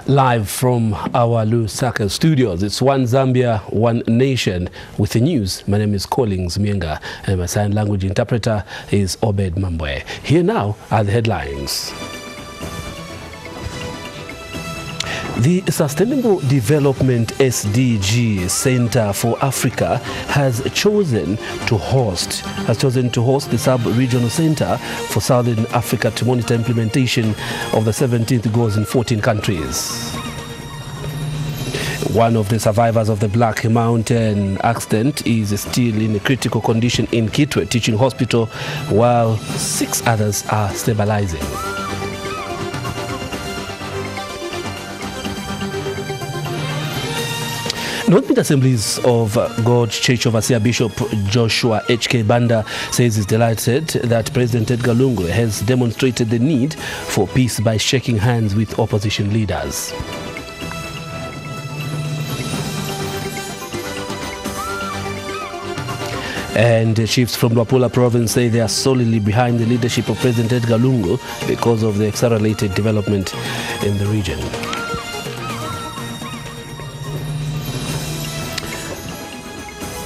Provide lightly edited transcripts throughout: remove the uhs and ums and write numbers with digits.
Live from our Lusaka studios, it's One Zambia, One Nation. With the news, my name is Collins Mienga and my sign language interpreter is Obed Mambwe. Here now are the headlines. The Sustainable Development SDG Center for Africa has chosen to host the Sub-Regional Center for Southern Africa to monitor implementation of the 17th goals in 14 countries. One of the survivors of the Black Mountain accident is still in a critical condition in Kitwe Teaching Hospital, while 6 others are stabilizing. North Mid Assemblies of God Church Overseer Bishop Joshua H.K. Banda says he's delighted that President Edgar Lungu has demonstrated the need for peace by shaking hands with opposition leaders. And chiefs from Luapula province say they are solidly behind the leadership of President Edgar Lungu because of the accelerated development in the region.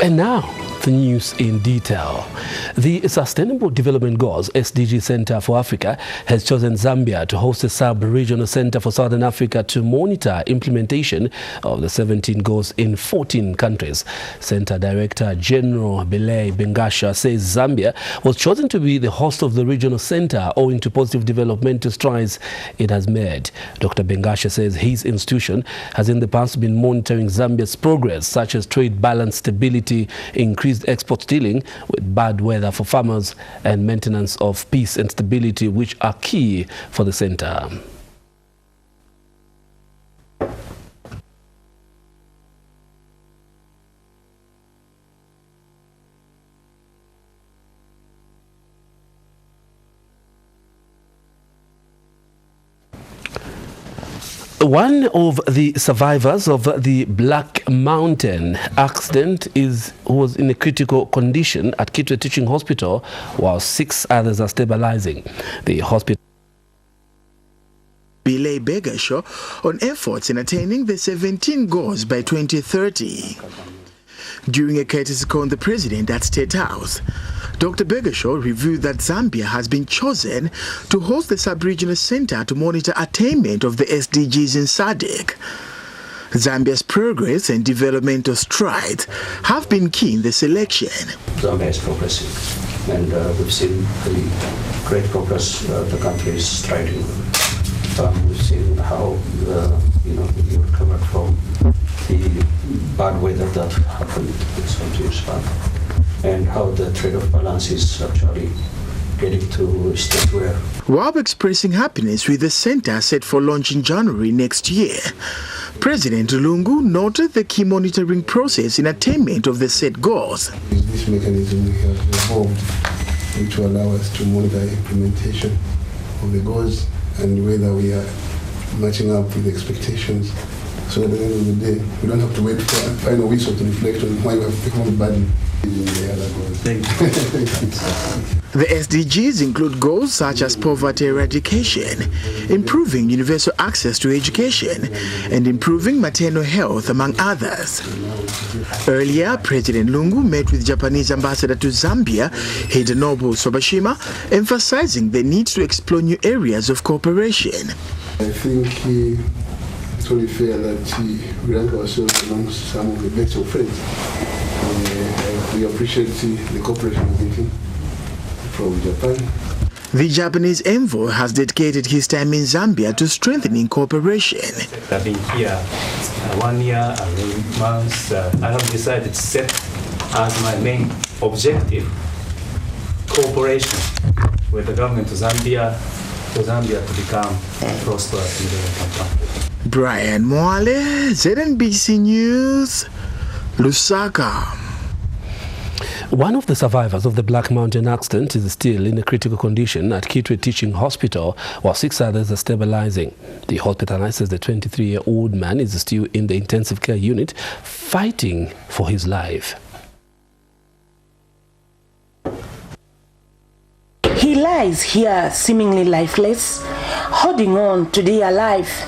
And now, the news in detail. The Sustainable Development Goals SDG Center for Africa has chosen Zambia to host a sub-regional center for Southern Africa to monitor implementation of the 17 goals in 14 countries. Center Director General Belay Bengasha says Zambia was chosen to be the host of the regional center owing to positive developmental strides it has made. Dr. Bengasha says his institution has in the past been monitoring Zambia's progress, such as trade balance stability, increased export dealing with bad weather for farmers, and maintenance of peace and stability, which are key for the center. One of the survivors of the Black Mountain accident was in a critical condition at Kitwe Teaching Hospital, while 6 others are stabilizing. The hospital Belay Bengasha on efforts in attaining the 17 goals by 2030. During a courtesy call on the president at State House, Dr. Bengasha revealed that Zambia has been chosen to host the sub-regional center to monitor attainment of the SDGs in SADC. Zambia's progress and developmental strides have been key in the selection. Zambia is progressing, and we've seen the great progress the country is striding. We've seen how you recovered from the bad weather that happened in some years back, and how the trade-off balance is actually getting to a state where... While expressing happiness with the center set for launch in January next year, President Lungu noted the key monitoring process in attainment of the set goals. This mechanism we have evolved, which will allow us to monitor implementation of the goals and whether we are matching up with expectations. So at the end of the day, we don't have to wait for a final whistle to reflect on why we have become a burden. The SDGs include goals such as poverty eradication, improving universal access to education, and improving maternal health, among others. Earlier, President Lungu met with Japanese ambassador to Zambia, Hidenobu Sobashima, emphasizing the need to explore new areas of cooperation. I think it's only fair that we rank ourselves amongst some of the best of friends. We appreciate the cooperation we're getting from Japan. The Japanese envoy has dedicated his time in Zambia to strengthening cooperation. I've been here 1 year and 8 months. I have decided to set as my main objective cooperation with the government of Zambia for Zambia to become prosperous and developing country. Brian Mwale, ZNBC News, Lusaka. One of the survivors of the Black Mountain accident is still in a critical condition at Kitwe Teaching Hospital, while 6 others are stabilizing. The hospital says the 23-year-old man is still in the intensive care unit, fighting for his life. He lies here seemingly lifeless, holding on to dear life.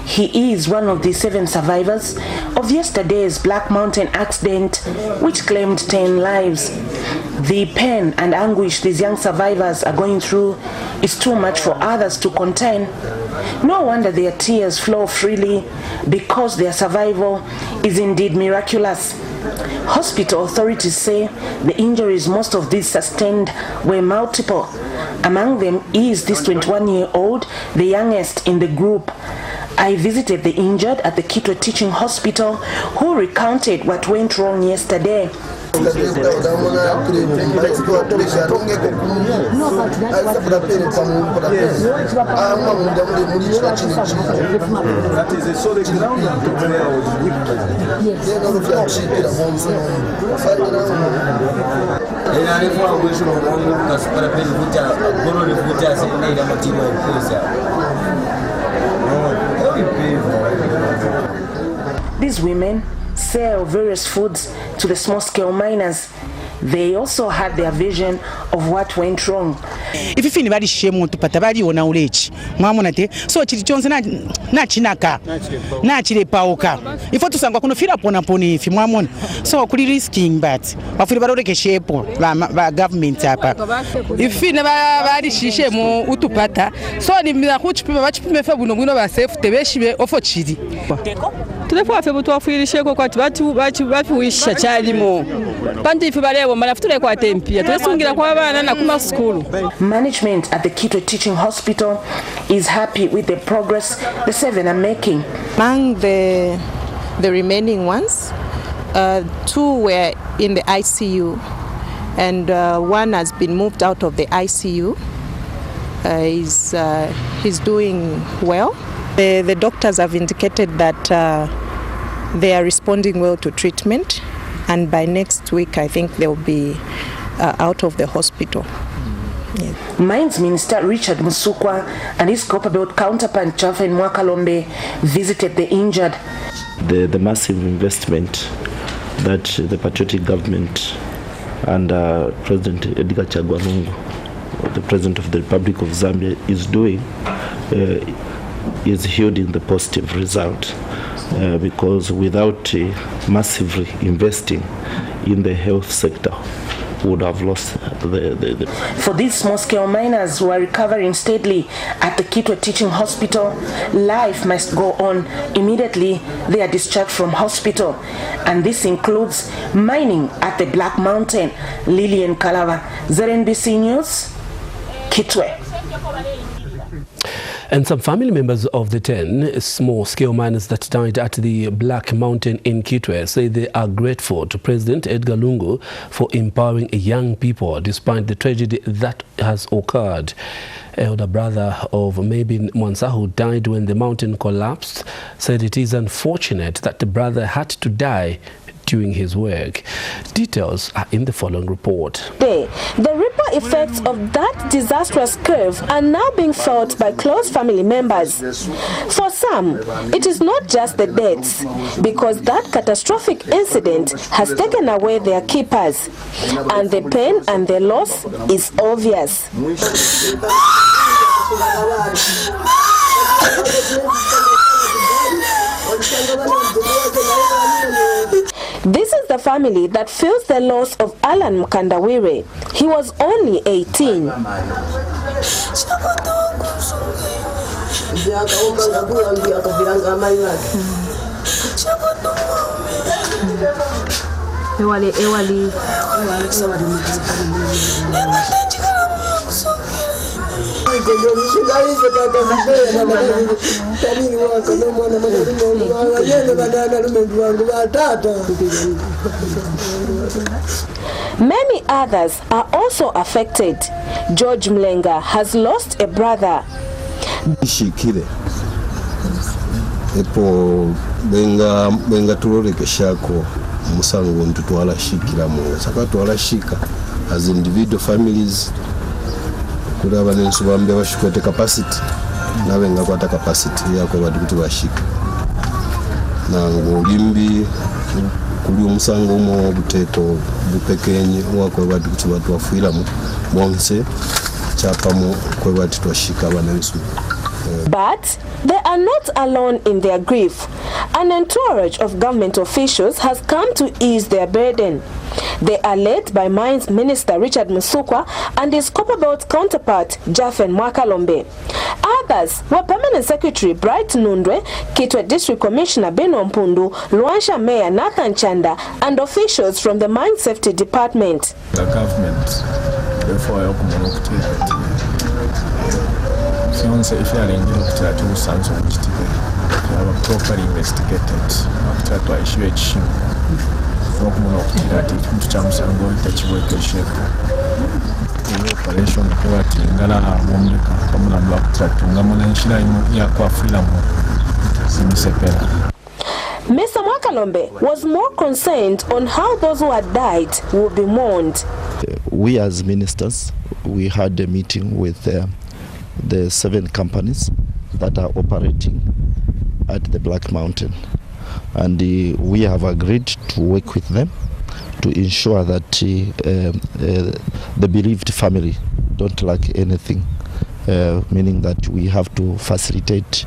He is one of the 7 survivors of yesterday's Black Mountain accident, which claimed 10 lives. The pain and anguish these young survivors are going through is too much for others to contain. No wonder their tears flow freely, because their survival is indeed miraculous. Hospital authorities say the injuries most of these sustained were multiple. Among them is this 21-year-old, the youngest in the group. I visited the injured at the Kitwe Teaching Hospital, who recounted what went wrong yesterday. These women sell various foods to the small-scale miners. They also had their vision of what went wrong. If you feel bad, shame to patabadi or now rich, Mamonate, so Chichons na chinaka, na chile pauka. If you to Sango feel upon a pony, if you mamon, so could risking but of the shape by government. If you never bad, shame utupata, so the Miracuch much prefer Buno herself, the Beshi of a chidi. To the poor people to offer the shake what we wish a child more. Panti Management at the Kitwe Teaching Hospital is happy with the progress the 7 are making. Among the remaining ones, 2 were in the ICU, and 1 has been moved out of the ICU. He's doing well. The doctors have indicated that they are responding well to treatment, and by next week I think they'll be out of the hospital. Yeah. Mines Minister Richard Musukwa and his Copperbelt counterpart Chafa in Mwakalombe visited the injured. The massive investment that the patriotic government and President Edgar Chagwa Lungu, the President of the Republic of Zambia, is doing is yielding the positive result, because without massively investing in the health sector, would have lost the. For these small-scale miners who are recovering steadily at the Kitwe Teaching Hospital, life must go on immediately they are discharged from hospital, and this includes mining at the Black Mountain. Lillian Kalava, ZNBC News, Kitwe. And some family members of the 10 small-scale miners that died at the Black Mountain in Kitwe say they are grateful to President Edgar Lungu for empowering young people despite the tragedy that has occurred. Elder brother of Mabin Mwansa, who died when the mountain collapsed, said it is unfortunate that the brother had to die doing his work. Details are in the following report. The ripple effects of that disastrous curve are now being felt by close family members. For some, it is not just the deaths, because that catastrophic incident has taken away their keepers, and the pain and the loss is obvious. This is the family that feels the loss of Alan Mkandawire. He was only 18. Many others are also affected. George Mlenga has lost a brother. Shikire epo benga turoreke shako musango ntutwala shikira mu saka twala shika as individual families kula banensu bambe bashikwete capacity nabenga kwata capacity yako badi kuti bashika nango limbi kuli umusango mo buteko bupekenye wako badi kuti batu wafuira mu bonse chapa mu kwa badi twashika banensu But they are not alone in their grief. An entourage of government officials has come to ease their burden. They are led by Mines Minister Richard Musukwa and his Copperbelt counterpart Jaffen Mwakalombe. Others were Permanent Secretary Bright Nundwe, Kitwe District Commissioner Beno Mpundu, Luansha Mayor Nathan Chanda, and officials from the Mine Safety Department. The government, therefore, if you are in the two sons of the properly investigated after to issue a chim. Mr. Mwakalombe was more concerned on how those who had died will be mourned. We as ministers, we had a meeting with the 7 companies that are operating at the Black Mountain. And we have agreed to work with them to ensure that the bereaved family don't lack anything, meaning that we have to facilitate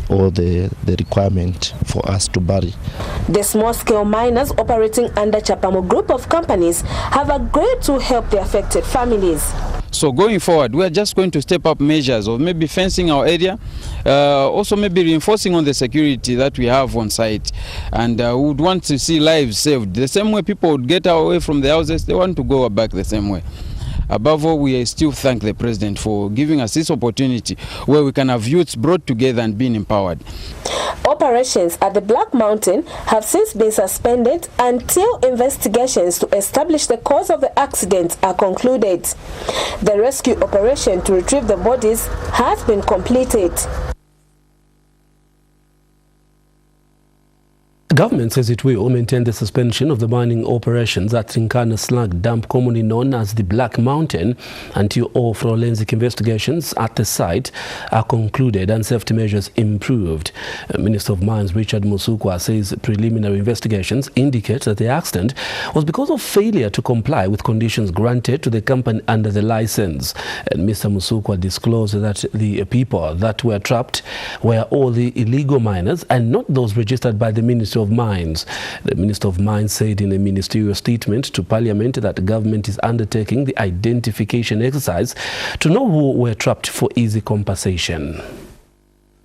all the requirement for us to bury. The small-scale miners operating under Chapamo Group of companies have agreed to help the affected families. So going forward, we are just going to step up measures of maybe fencing our area, also maybe reinforcing on the security that we have on site. And we would want to see lives saved. The same way people would get away from the houses, they want to go back the same way. Above all, we still thank the President for giving us this opportunity where we can have youths brought together and being empowered. Operations at the Black Mountain have since been suspended until investigations to establish the cause of the accident are concluded. The rescue operation to retrieve the bodies has been completed. Government says it will maintain the suspension of the mining operations at Trinkana Slag Dump, commonly known as the Black Mountain, until all forensic investigations at the site are concluded and safety measures improved. Minister of Mines Richard Musukwa says preliminary investigations indicate that the accident was because of failure to comply with conditions granted to the company under the license. And Mr. Musukwa disclosed that the people that were trapped were all the illegal miners and not those registered by the Ministry of Mines. The Minister of Mines said in a ministerial statement to Parliament that the government is undertaking the identification exercise to know who were trapped for easy compensation.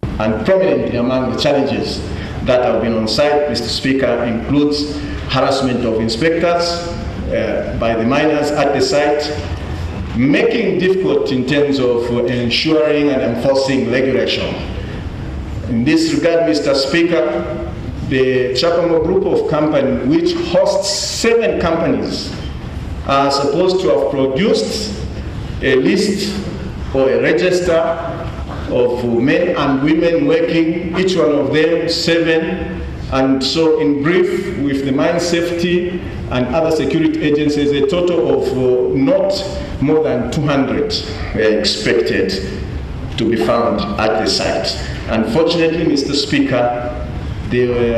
And prominently among the challenges that have been on site, Mr. Speaker, includes harassment of inspectors by the miners at the site, making difficult in terms of ensuring and enforcing regulation. In this regard, Mr. Speaker, the Chapamo Group of companies, which hosts 7 companies, are supposed to have produced a list or a register of men and women working, each one of them 7. And so in brief, with the mine safety and other security agencies, a total of not more than 200 were expected to be found at the site. Unfortunately, Mr. Speaker, there were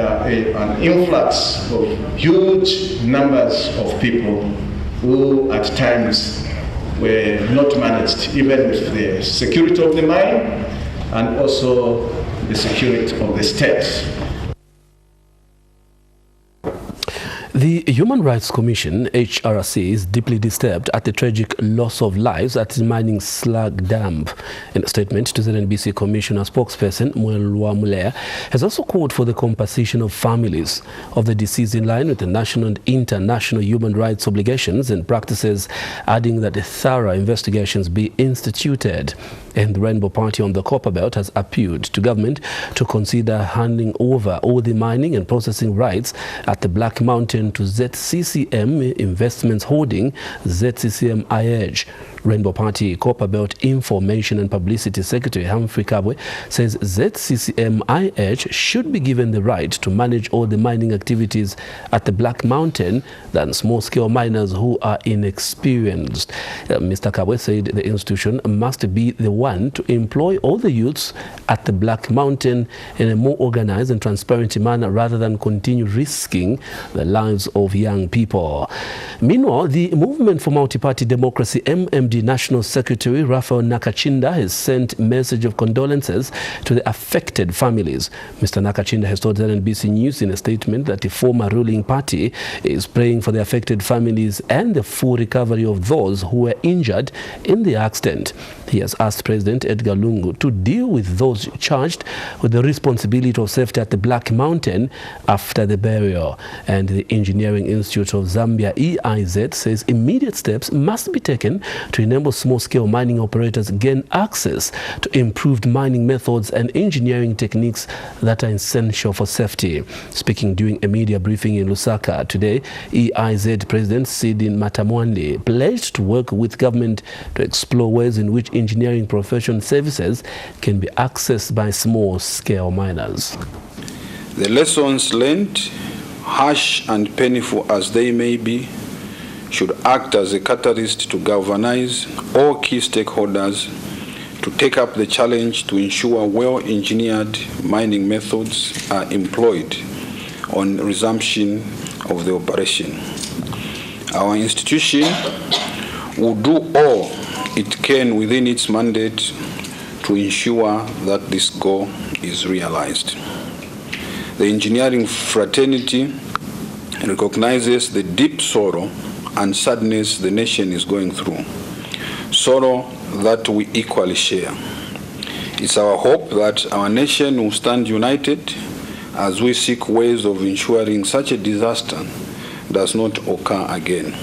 an influx of huge numbers of people who at times were not managed, even with the security of the mine and also the security of the state. The Human Rights Commission, HRC, is deeply disturbed at the tragic loss of lives at the mining slag dump. In a statement to ZNBC Commissioner spokesperson Mwelwa Mulea has also called for the compensation of families of the deceased in line with the national and international human rights obligations and practices, adding that thorough investigations be instituted. And the Rainbow Party on the Copperbelt has appealed to government to consider handing over all the mining and processing rights at the Black Mountain to ZCCM Investments Holding, ZCCM IH. Rainbow Party Copperbelt Information and Publicity Secretary Humphrey Kabwe says ZCCM IH should be given the right to manage all the mining activities at the Black Mountain than small-scale miners who are inexperienced. Mr. Kabwe said the institution must be the one to employ all the youths at the Black Mountain in a more organized and transparent manner rather than continue risking the lives of young people. Meanwhile, the Movement for Multi-Party Democracy, MMD, MMD National Secretary Raphael Nakachinda has sent a message of condolences to the affected families. Mr. Nakachinda has told ZNBC News in a statement that the former ruling party is praying for the affected families and the full recovery of those who were injured in the accident. He has asked President Edgar Lungu to deal with those charged with the responsibility of safety at the Black Mountain after the burial. And the Engineering Institute of Zambia, EIZ, says immediate steps must be taken to enable small-scale mining operators gain access to improved mining methods and engineering techniques that are essential for safety. Speaking during a media briefing in Lusaka today, EIZ President Sidin Matamwande pledged to work with government to explore ways in which engineering profession services can be accessed by small-scale miners. The lessons learned, harsh and painful as they may be, should act as a catalyst to galvanize all key stakeholders to take up the challenge to ensure well-engineered mining methods are employed on resumption of the operation. Our institution will do all it can within its mandate to ensure that this goal is realized. The engineering fraternity recognizes the deep sorrow and sadness the nation is going through, sorrow that we equally share. It's our hope that our nation will stand united as we seek ways of ensuring such a disaster does not occur again.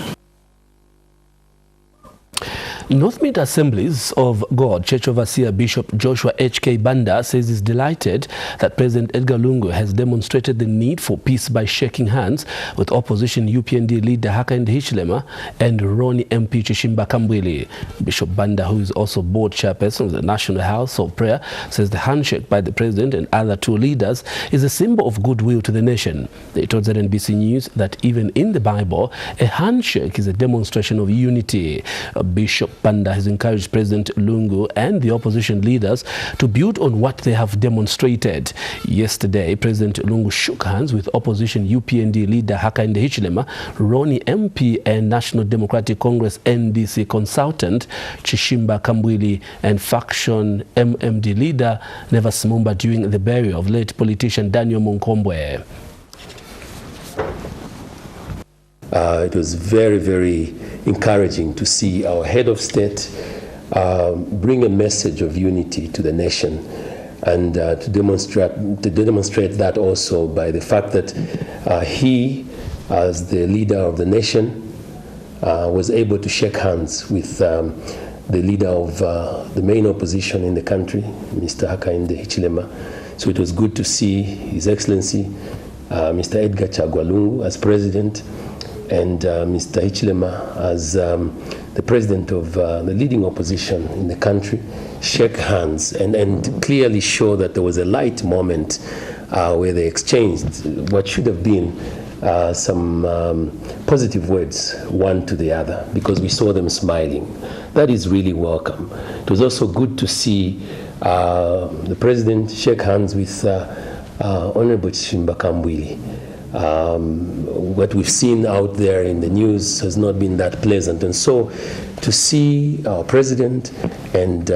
North Mid Assemblies of God Church Overseer Bishop Joshua H.K. Banda says he's delighted that President Edgar Lungu has demonstrated the need for peace by shaking hands with opposition UPND leader Hakainde Hichilema and Roni MP Chishimba Kambwili. Bishop Banda, who is also board chairperson of the National House of Prayer, says the handshake by the president and other two leaders is a symbol of goodwill to the nation. They told ZNBC News that even in the Bible, a handshake is a demonstration of unity. Bishop Banda has encouraged President Lungu and the opposition leaders to build on what they have demonstrated. Yesterday, President Lungu shook hands with opposition UPND leader Hakainde Hichilema, Roni MP and National Democratic Congress NDC consultant Chishimba Kambwili and faction MMD leader Nevas Mumba during the burial of late politician Daniel Munkombwe. It was very, very encouraging to see our head of state bring a message of unity to the nation, and to demonstrate that also by the fact that he, as the leader of the nation, was able to shake hands with the leader of the main opposition in the country, Mr. Hakainde Hichilema. So it was good to see His Excellency Mr. Edgar Chagwa Lungu as president, and Mr. Hichilema as the president of the leading opposition in the country shake hands and clearly show that there was a light moment where they exchanged what should have been some positive words one to the other, because we saw them smiling. That is really welcome. It was also good to see the president shake hands with Honorable Chishimba Kambwili. What we've seen out there in the news has not been that pleasant, and so to see our president and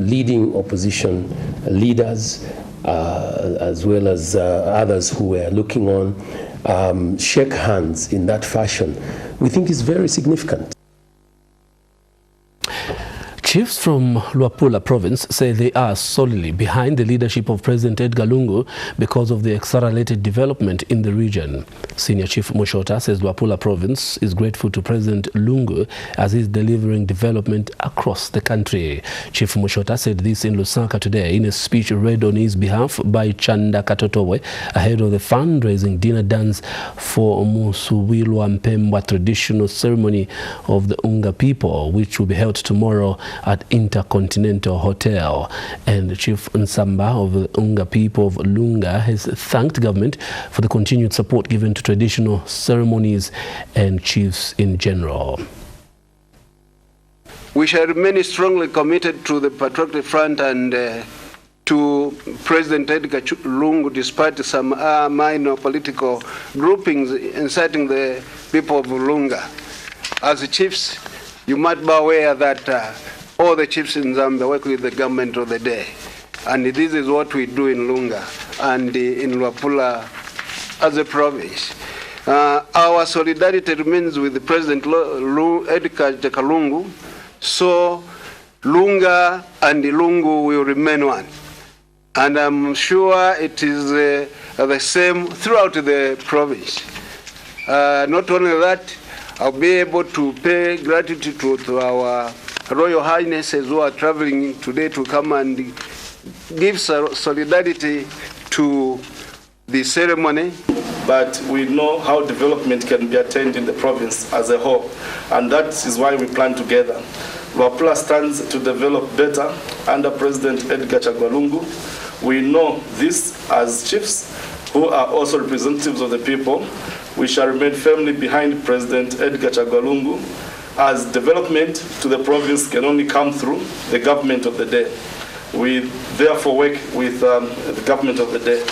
leading opposition leaders as well as others who were looking on shake hands in that fashion, we think is very significant. Chiefs from Luapula province say they are solely behind the leadership of President Edgar Lungu because of the accelerated development in the region. Senior Chief Mushota says Luapula province is grateful to President Lungu as he is delivering development across the country. Chief Mushota said this in Lusaka today in a speech read on his behalf by Chanda Katotowe ahead of the fundraising dinner dance for Musuwilwa Mpemba traditional ceremony of the Unga people, which will be held tomorrow at Intercontinental Hotel. And Chief Nsamba of the Unga people of Lunga has thanked government for the continued support given to traditional ceremonies and chiefs in general. We shall remain strongly committed to the Patriotic Front and to President Edgar Lungu, despite some minor political groupings inciting the people of Lunga. As the chiefs, You might be aware that all the chiefs in Zambia work with the government of the day. And this is what we do in Lunga and in Luapula as a province. Our solidarity remains with the President Edgar Lungu, so Lunga and Lungu will remain one. And I'm sure it is the same throughout the province. Not only that, I'll be able to pay gratitude to our Royal Highnesses who are traveling today to come and give solidarity to the ceremony. But we know how development can be attained in the province as a whole, and that is why we plan together. Luapula stands to develop better under President Edgar Lungu. We know this as chiefs who are also representatives of the people. We shall remain firmly behind President Edgar Lungu, as development to the province can only come through the government of the day. We therefore work with the government of the day.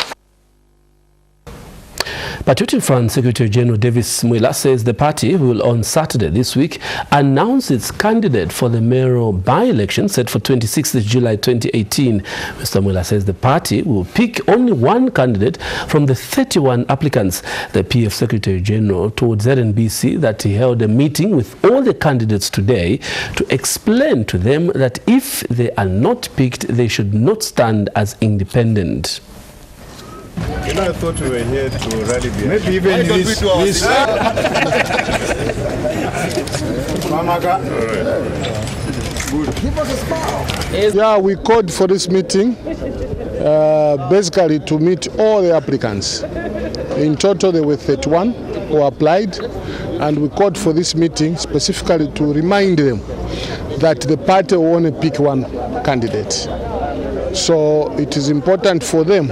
Patriotic Front Secretary General Davis Mwila says the party will on Saturday this week announce its candidate for the mayoral by-election set for 26th July 2018. Mr. Mwila says the party will pick only one candidate from the 31 applicants. The PF Secretary General told ZNBC that he held a meeting with all the candidates today to explain to them that if they are not picked, they should not stand as independent. You know, I thought we were here to rally behind. Maybe even this. Yeah, we called for this meeting basically to meet all the applicants. In total, there were 31 who applied, and we called for this meeting specifically to remind them that the party will only pick one candidate. So it is important for them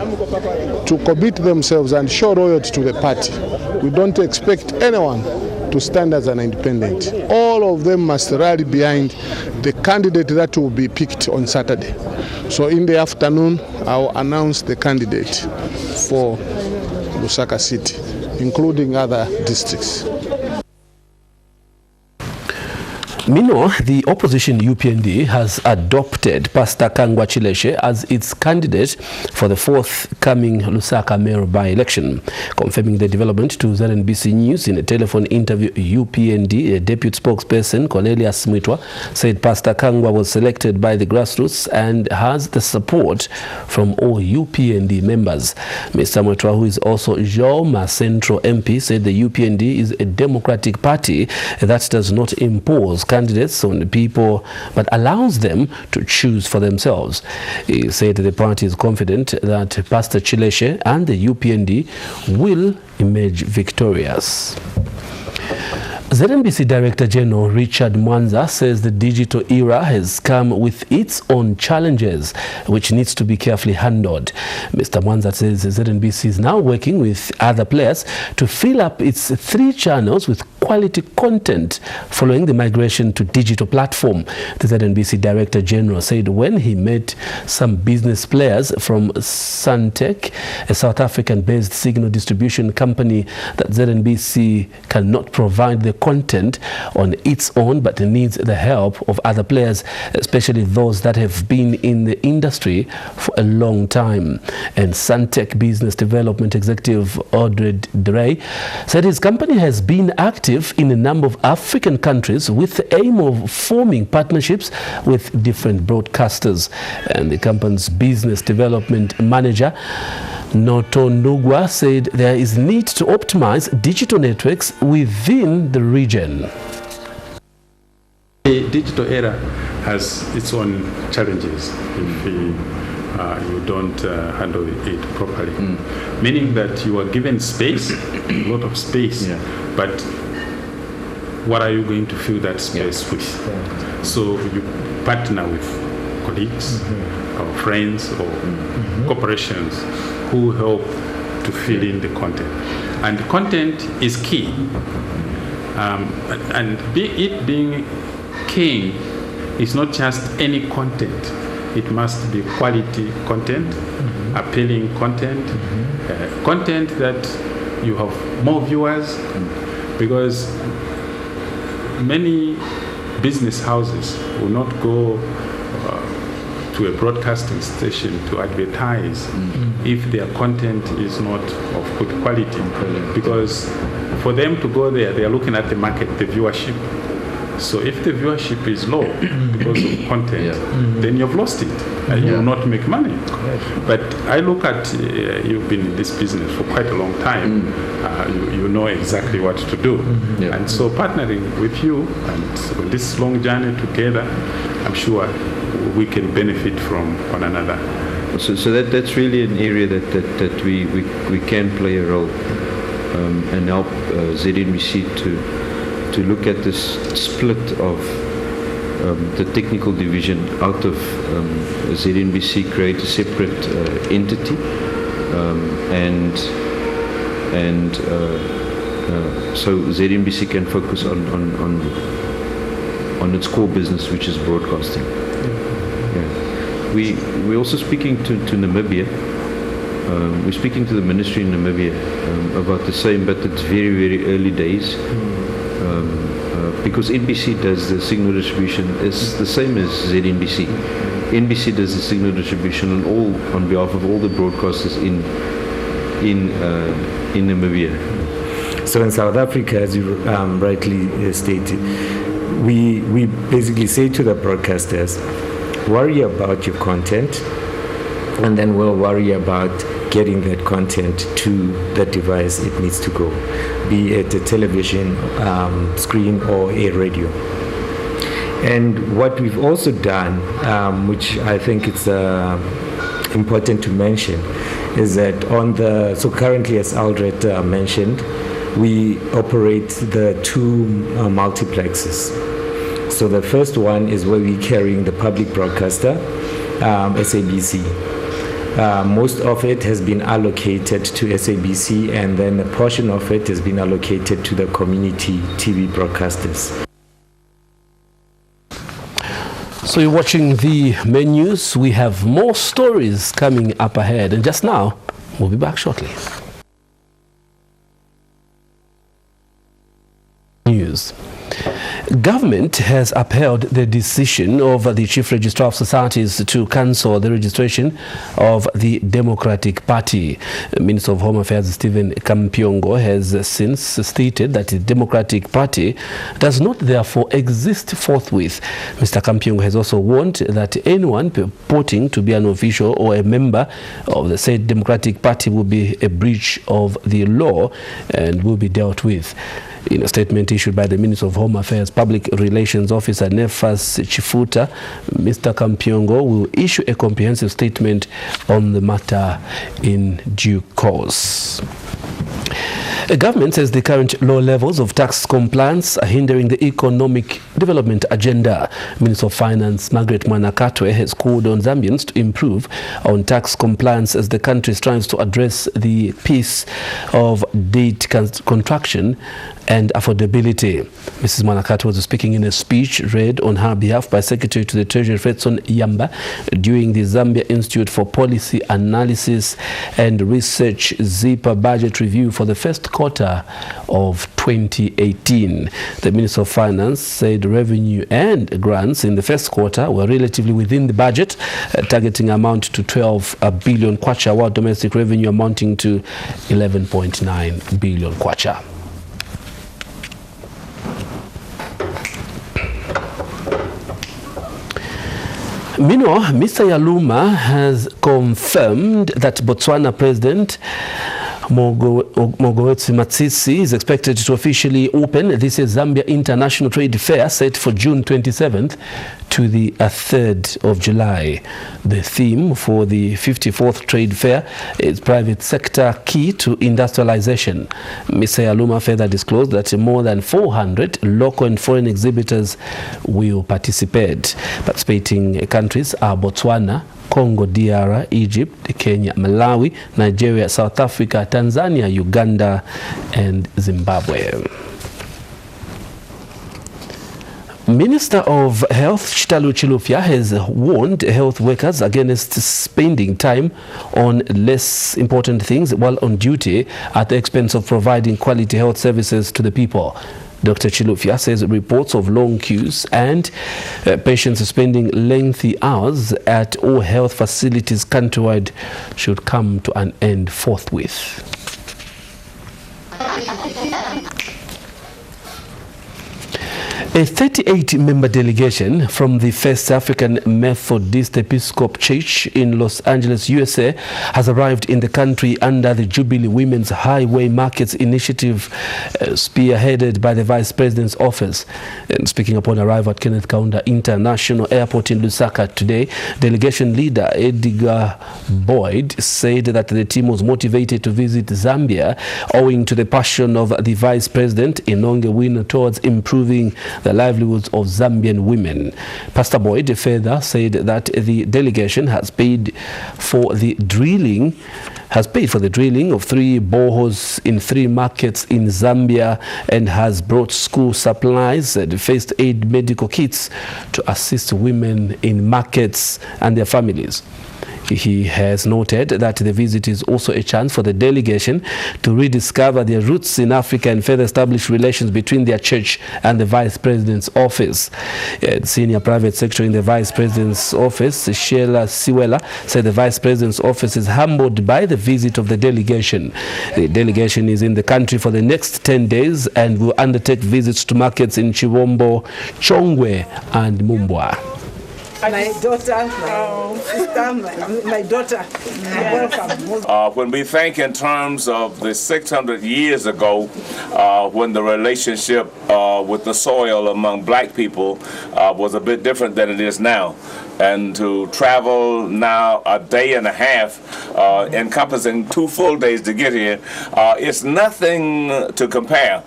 to commit themselves and show loyalty to the party. We don't expect anyone to stand as an independent. All of them must rally behind the candidate that will be picked on Saturday. So in the afternoon, I'll announce the candidate for Lusaka City, including other districts. Meanwhile, the opposition UPND has adopted Pastor Kangwa Chileshe as its candidate for the forthcoming Lusaka mayoral by-election. Confirming the development to ZNBC News in a telephone interview, UPND deputy spokesperson Cornelius Mwitwa said Pastor Kangwa was selected by the grassroots and has the support from all UPND members. Mr. Mwitwa, who is also Joma Central MP, said the UPND is a democratic party that does not impose candidates on the people but allows them to choose for themselves. He said the party is confident that Pastor Chileshe and the UPND will emerge victorious. ZNBC Director General Richard Mwanza says the digital era has come with its own challenges, which needs to be carefully handled. Mr. Mwanza says ZNBC is now working with other players to fill up its 3 channels with quality content following the migration to digital platform. The ZNBC Director General said when he met some business players from Suntech, a South African-based signal distribution company, that ZNBC cannot provide the content on its own but needs the help of other players, especially those that have been in the industry for a long time. And Suntech Business Development Executive Audrey Drey said his company has been active in a number of African countries with the aim of forming partnerships with different broadcasters. And the company's business development manager Noto Ndugwa said there is need to optimize digital networks within the region. The digital era has its own challenges if you don't handle it properly. Meaning that you are given space, a lot of space, but what are you going to fill that space with? So you partner with colleagues or friends or corporations who help to fill in the content. And content is key. And it being king is not just any content. It must be quality content, appealing content, content that you have more viewers, because many business houses will not go to a broadcasting station to advertise if their content is not of good quality. Because for them to go there, they are looking at the market, the viewership. So if the viewership is low because of content, then you've lost it and you will not make money. But I look at, you've been in this business for quite a long time, you know exactly what to do. And so partnering with you and with this long journey together, I'm sure we can benefit from one another. So that's really an area that we can play a role and help ZNBC to look at this split of the technical division out of ZNBC, create a separate entity, so ZNBC can focus on its core business, which is broadcasting. We're also speaking to Namibia. We're speaking to the ministry in Namibia about the same, but it's very, very early days. Because NBC does the signal distribution, it's the same as ZNBC. NBC does the signal distribution on behalf of all the broadcasters in Namibia. So in South Africa, as you rightly stated, we basically say to the broadcasters, worry about your content, and then we'll worry about getting that content to the device it needs to go, be it a television screen or a radio. And what we've also done, which I think it's important to mention, is that so currently, as Aldred mentioned, we operate the two multiplexes. So the first one is where we're carrying the public broadcaster, SABC. Most of it has been allocated to SABC, and then a portion of it has been allocated to the community TV broadcasters. So you're watching the main news. We have more stories coming up ahead, and just now, we'll be back shortly. News. Government has upheld the decision of the Chief Registrar of Societies to cancel the registration of the Democratic Party. Minister of Home Affairs Stephen Kampyongo has since stated that the Democratic Party does not therefore exist forthwith. Mr. Kampyongo has also warned that anyone purporting to be an official or a member of the said Democratic Party will be a breach of the law and will be dealt with. In a statement issued by the Minister of Home Affairs Public Relations Officer Nefas Chifuta, Mr. Kampyongo will issue a comprehensive statement on the matter in due course. The government says the current low levels of tax compliance are hindering the economic development agenda. Minister of Finance Margaret Mwanakatwe has called on Zambians to improve on tax compliance as the country strives to address the piece of debt contraction and affordability. Mrs. Mwanakatwe was speaking in a speech read on her behalf by Secretary to the Treasury Fredson Yamba during the Zambia Institute for Policy Analysis and Research ZIPA budget review for the first quarter of 2018. The Minister of Finance said revenue and grants in the first quarter were relatively within the budget, targeting amount to 12 billion kwacha, while domestic revenue amounting to 11.9 billion kwacha. Meanwhile, Mr. Yaluma has confirmed that Botswana President Mogowetsi Matsisi is expected to officially open this year's Zambia International Trade Fair set for June 27th to the 3rd of July. The theme for the 54th Trade Fair is private sector key to industrialization. Mr. Yaluma further disclosed that more than 400 local and foreign exhibitors will participate. Participating countries are Botswana, Congo DR, Egypt, Kenya, Malawi, Nigeria, South Africa, Tanzania, Uganda, and Zimbabwe. Minister of Health Chitalu Chilufya has warned health workers against spending time on less important things while on duty at the expense of providing quality health services to the people. Dr. Chilufya says reports of long queues and patients spending lengthy hours at all health facilities countrywide should come to an end forthwith. A 38-member delegation from the First African Methodist Episcopal Church in Los Angeles, USA, has arrived in the country under the Jubilee Women's Highway Markets Initiative, spearheaded by the Vice President's office. And speaking upon arrival at Kenneth Kaunda International Airport in Lusaka today, delegation leader Edgar Boyd said that the team was motivated to visit Zambia owing to the passion of the Vice President Inonge Wina towards improving the livelihoods of Zambian women. Pastor Boyd further said that the delegation has paid for the drilling of 3 boreholes in 3 markets in Zambia and has brought school supplies and first aid medical kits to assist women in markets and their families. He has noted that the visit is also a chance for the delegation to rediscover their roots in Africa and further establish relations between their church and the Vice President's office. Senior Private Secretary in the Vice President's office, Sheila Siwela, said the Vice President's office is humbled by the visit of the delegation. The delegation is in the country for the next 10 days and will undertake visits to markets in Chivombo, Chongwe and Mumbwa. My daughter, my sister, my daughter, welcome. When we think in terms of the 600 years ago, when the relationship with the soil among black people was a bit different than it is now. And to travel now a day and a half, encompassing 2 full days to get here, it's nothing to compare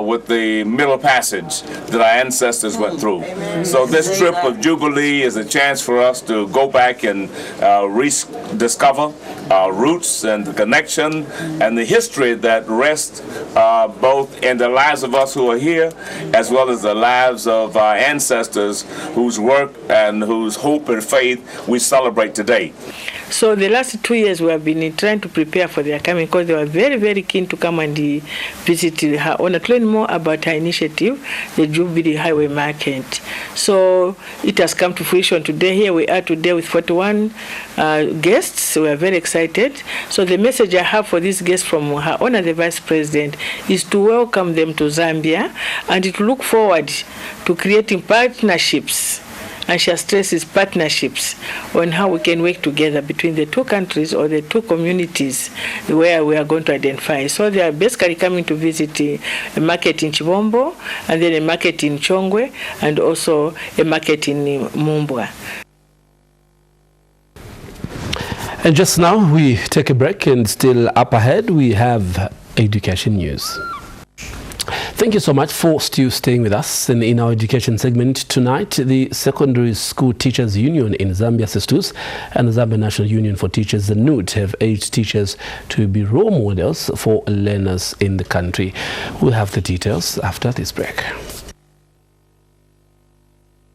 with the Middle Passage that our ancestors went through. So this trip of Jubilee is a chance for us to go back and rediscover our roots and the connection and the history that rests both in the lives of us who are here as well as the lives of our ancestors whose work and whose hope and faith we celebrate today. So the last 2 years we have been trying to prepare for their coming because they were very, very keen to come and visit her owner, to learn more about her initiative, the Jubilee Highway Market. So it has come to fruition today. Here we are today with 41 guests. We are very excited. So the message I have for these guests from her owner, the Vice President, is to welcome them to Zambia and to look forward to creating partnerships. And she stresses partnerships on how we can work together between the 2 countries or the 2 communities where we are going to identify. So they are basically coming to visit a market in Chivombo, and then a market in Chongwe, and also a market in Mumbwa. And just now we take a break, and still up ahead we have education news. Thank you so much for still staying with us. And in our education segment tonight, the Secondary School Teachers Union in Zambia, SESTUS, and the Zambia National Union for Teachers, ZNUT, have urged teachers to be role models for learners in the country. We'll have the details after this break.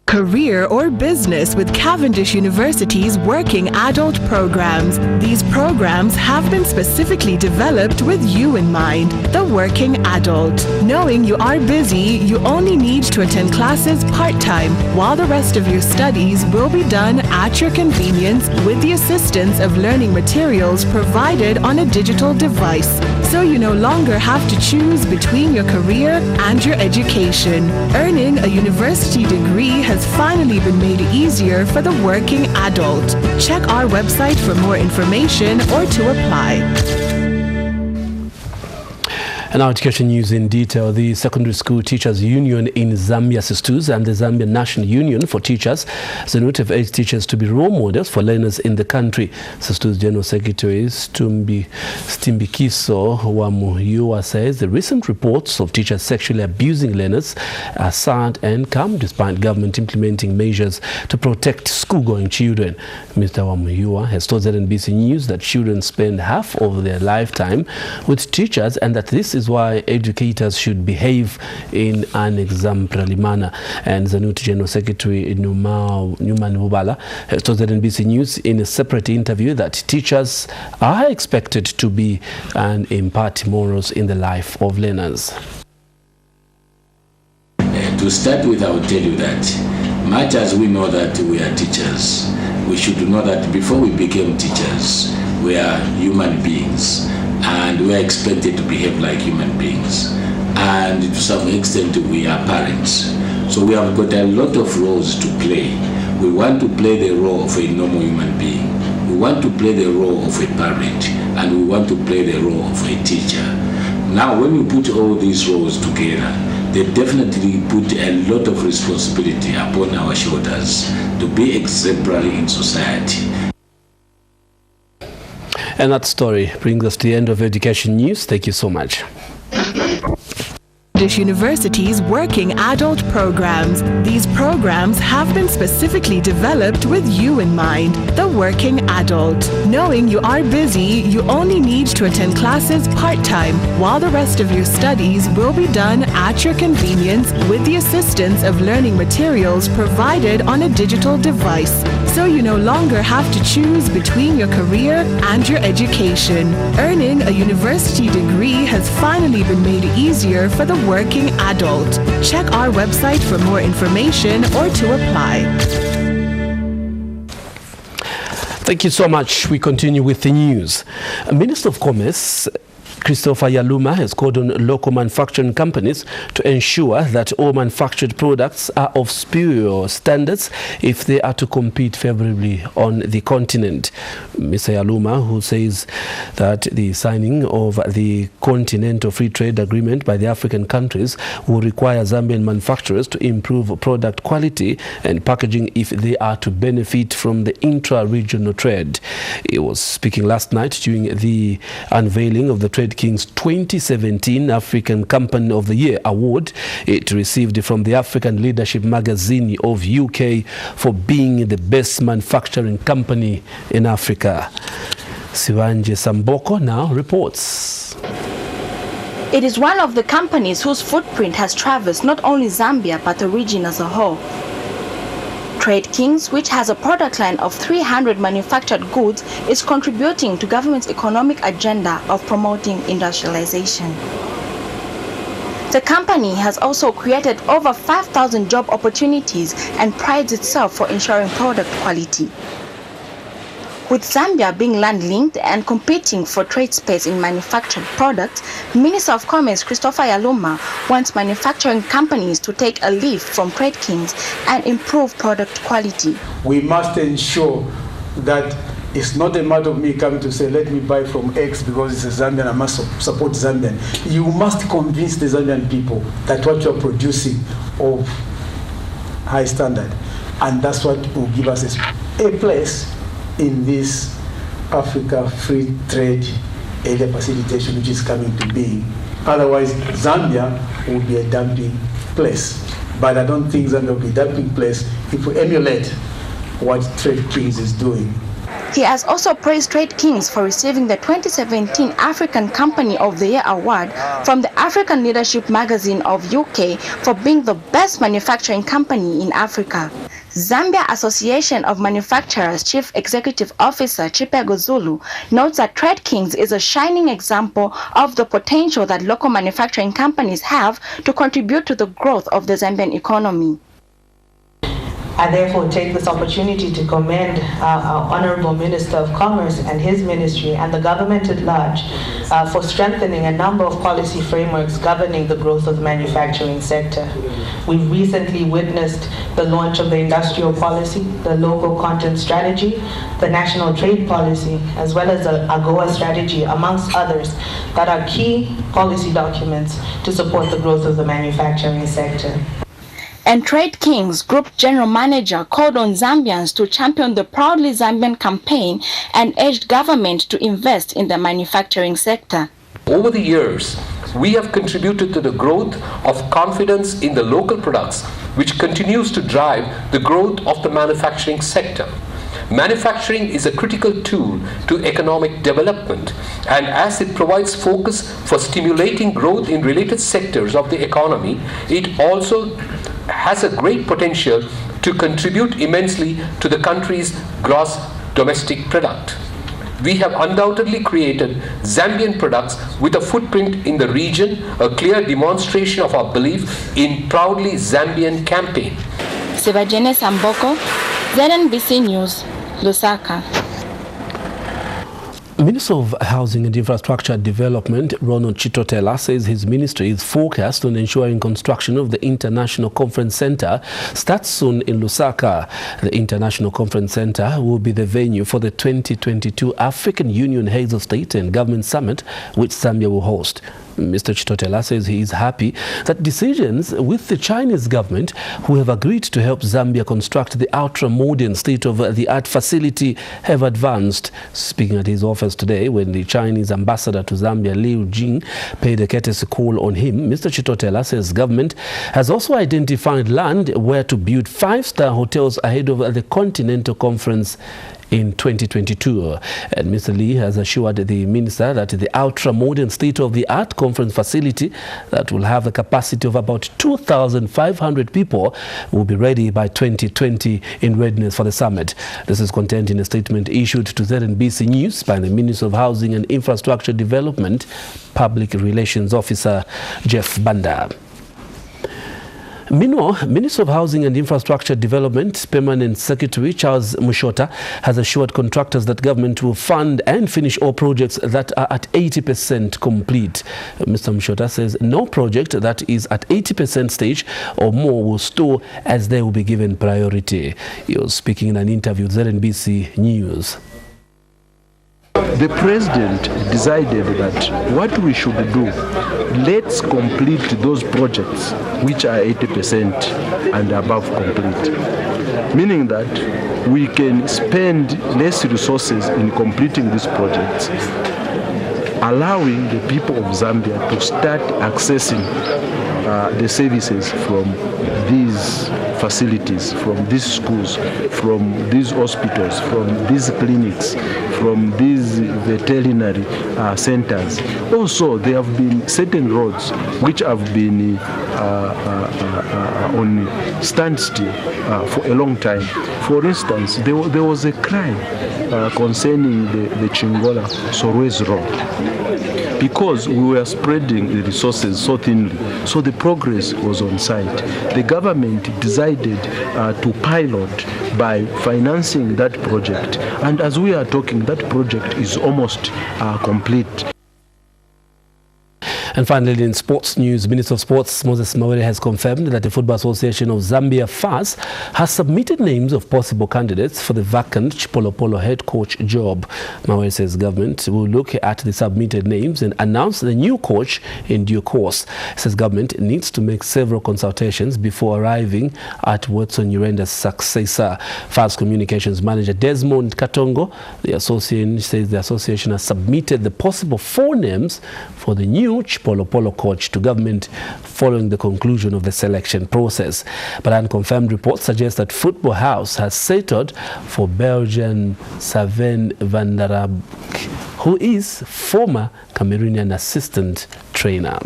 Career or business with Cavendish University's Working Adult programs. These programs have been specifically developed with you in mind, the working adult. Knowing you are busy, you only need to attend classes part-time, while the rest of your studies will be done at your convenience with the assistance of learning materials provided on a digital device. So you no longer have to choose between your career and your education. Earning a university degree has finally been made easier for the working adult. Check our website for more information or to apply. And our education news in detail. The Secondary School Teachers Union in Zambia, SESTUS, and the Zambia National Union for Teachers, ZNUT, have urged teachers to be role models for learners in the country. SESTUS General Secretary Stimbikiso Wamuyua says the recent reports of teachers sexually abusing learners are sad and come despite government implementing measures to protect school-going children. Mr. Wamuyua has told ZNBC News that children spend half of their lifetime with teachers and that this is why educators should behave in an exemplary manner. And ZNUT General Secretary Newman Bubala has told ZNBC News in a separate interview that teachers are expected to be and impart morals in the life of learners. to start with, I will tell you that much as we know that we are teachers, we should know that before we became teachers, we are human beings, and we are expected to behave like human beings. And to some extent, we are parents. So we have got a lot of roles to play. We want to play the role of a normal human being. We want to play the role of a parent, and we want to play the role of a teacher. Now, when we put all these roles together, they definitely put a lot of responsibility upon our shoulders to be exemplary in society. And that story brings us to the end of Education News. Thank you so much. University's working adult programs. These programs have been specifically developed with you in mind, the working adult. Knowing you are busy, you only need to attend classes part-time, while the rest of your studies will be done at your convenience with the assistance of learning materials provided on a digital device. So you no longer have to choose between your career and your education. Earning a university degree has finally been made easier for the working adult. Check our website for more information or to apply. Thank you so much. We continue with the news. Minister of Commerce Christopher Yaluma has called on local manufacturing companies to ensure that all manufactured products are of superior standards if they are to compete favorably on the continent. Mr. Yaluma, who says that the signing of the Continental Free Trade Agreement by the African countries will require Zambian manufacturers to improve product quality and packaging if they are to benefit from the intra-regional trade. He was speaking last night during the unveiling of the Trade King's 2017 African Company of the Year award. It received from the African Leadership Magazine of UK for being the best manufacturing company in Africa. Sivanje Samboko now reports. It is one of the companies whose footprint has traversed not only Zambia but the region as a whole. Trade Kings, which has a product line of 300 manufactured goods, is contributing to government's economic agenda of promoting industrialization. The company has also created over 5,000 job opportunities and prides itself for ensuring product quality. With Zambia being land-linked and competing for trade space in manufactured products, Minister of Commerce Christopher Yaluma wants manufacturing companies to take a leaf from Trade Kings and improve product quality. We must ensure that it's not a matter of me coming to say, let me buy from X because it's a Zambian, I must support Zambian. You must convince the Zambian people that what you're producing of high standard. And that's what will give us a place in this Africa Free Trade Area Facilitation which is coming to being. Otherwise, Zambia will be a dumping place. But I don't think Zambia will be a dumping place if we emulate what Trade Kings is doing. He has also praised Trade Kings for receiving the 2017 African Company of the Year award from the African Leadership Magazine of UK for being the best manufacturing company in Africa. Zambia Association of Manufacturers Chief Executive Officer Chipego Zulu notes that Trade Kings is a shining example of the potential that local manufacturing companies have to contribute to the growth of the Zambian economy. I therefore take this opportunity to commend our Honorable Minister of Commerce and his ministry and the government at large for strengthening a number of policy frameworks governing the growth of the manufacturing sector. We've recently witnessed the launch of the industrial policy, the local content strategy, the national trade policy, as well as the AGOA strategy, amongst others, that are key policy documents to support the growth of the manufacturing sector. And Trade Kings Group General Manager called on Zambians to champion the Proudly Zambian campaign and urged government to invest in the manufacturing sector. Over the years, we have contributed to the growth of confidence in the local products, which continues to drive the growth of the manufacturing sector. Manufacturing is a critical tool to economic development, and as it provides focus for stimulating growth in related sectors of the economy, it also has a great potential to contribute immensely to the country's gross domestic product. we have undoubtedly created Zambian products with a footprint in the region, a clear demonstration of our belief in Proudly Zambian campaign. Sibajene Samboko, ZNBC News, Lusaka. Minister of Housing and Infrastructure Development, Ronald Chitotela, says his ministry is focused on ensuring construction of the International Conference Center starts soon in Lusaka. The International Conference Center will be the venue for the 2022 African Union Heads of State and Government Summit, which Zambia will host. Mr. Chitotela says he is happy that decisions with the Chinese government, who have agreed to help Zambia construct the ultra-modern state-of-the-art facility, have advanced. Speaking at his office today, when the Chinese ambassador to Zambia, Liu Jing, paid a courtesy call on him, Mr. Chitotela says government has also identified land where to build 5-star hotels ahead of the Continental Conference in 2022. And Mr. Lee has assured the minister that the ultra-modern state-of-the-art conference facility that will have a capacity of about 2,500 people will be ready by 2020 in readiness for the summit. This is contained in a statement issued to ZNBC News by the Minister of Housing and Infrastructure Development, Public Relations Officer Jeff Banda. Meanwhile, Minister of Housing and Infrastructure Development Permanent Secretary Charles Mushota has assured contractors that government will fund and finish all projects that are at 80% complete. Mr. Mushota says no project that is at 80% stage or more will stall, as they will be given priority. He was speaking in an interview with ZNBC News. The president decided that what we should do, let's complete those projects which are 80% and above complete. Meaning that we can spend less resources in completing these projects, allowing the people of Zambia to start accessing the services from these facilities, from these schools, from these hospitals, from these clinics, from these veterinary centers. Also, there have been certain roads which have been on standstill for a long time. For instance, there was a crime concerning the Chingola Sorwez Road, because we were spreading the resources so thinly, so the progress was on site. The government decided to pilot by financing that project, and as we are talking, that project is almost complete. And finally, in sports news, Minister of Sports Moses Mawere has confirmed that the Football Association of Zambia, FAS, has submitted names of possible candidates for the vacant Chipolopolo head coach job. Mawere says government will look at the submitted names and announce the new coach in due course. He says government needs to make several consultations before arriving at Watson Urenda's successor. FAS Communications Manager Desmond Katongo, the association, says the association has submitted the possible 4 names for the new Chipolopolo coach to government following the conclusion of the selection process. But unconfirmed reports suggest that Football House has settled for Belgian Sven van der Rab, who is former Cameroonian assistant trainer.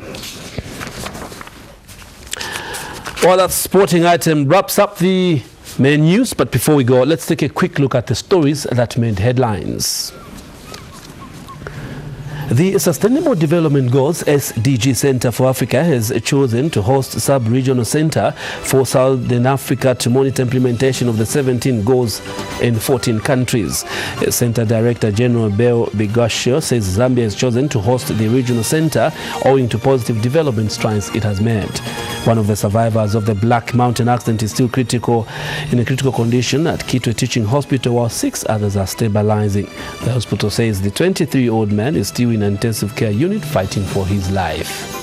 Well, that sporting item wraps up the main news, but before we go, let's take a quick look at the stories that made headlines. The Sustainable Development Goals SDG Center for Africa has chosen to host sub-regional center for Southern Africa to monitor implementation of the 17 goals in 14 countries. Center Director General Bell Bigashio says Zambia has chosen to host the regional center owing to positive development strides it has made. One of the survivors of the Black Mountain accident is still in a critical condition at Kitwe Teaching Hospital, while 6 others are stabilizing. The hospital says the 23-year-old man is still in an intensive care unit fighting for his life.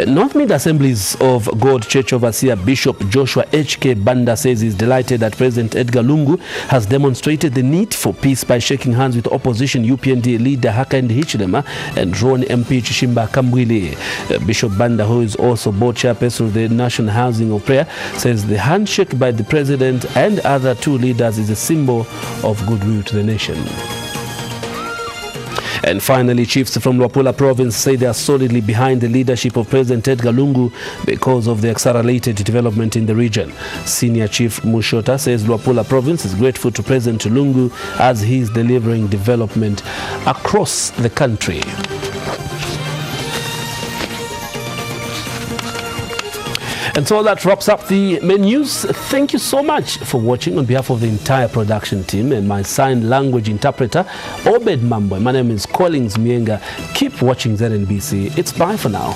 North Mid Assemblies of God Church Overseer Bishop Joshua H.K. Banda says he's delighted that President Edgar Lungu has demonstrated the need for peace by shaking hands with opposition UPND leader Hakainde Hichilema and drone MP Chishimba Kambwili. Bishop Banda, who is also board chairperson of the National Housing of Prayer, says the handshake by the president and other 2 leaders is a symbol of goodwill to the nation. And finally, chiefs from Luapula province say they are solidly behind the leadership of President Edgar Lungu because of the accelerated development in the region. Senior Chief Mushota says Luapula province is grateful to President Lungu as he is delivering development across the country. And so that wraps up the main news. Thank you so much for watching. On behalf of the entire production team and my sign language interpreter, Obed Mambo, my name is Collins Mienga. Keep watching ZNBC. It's bye for now.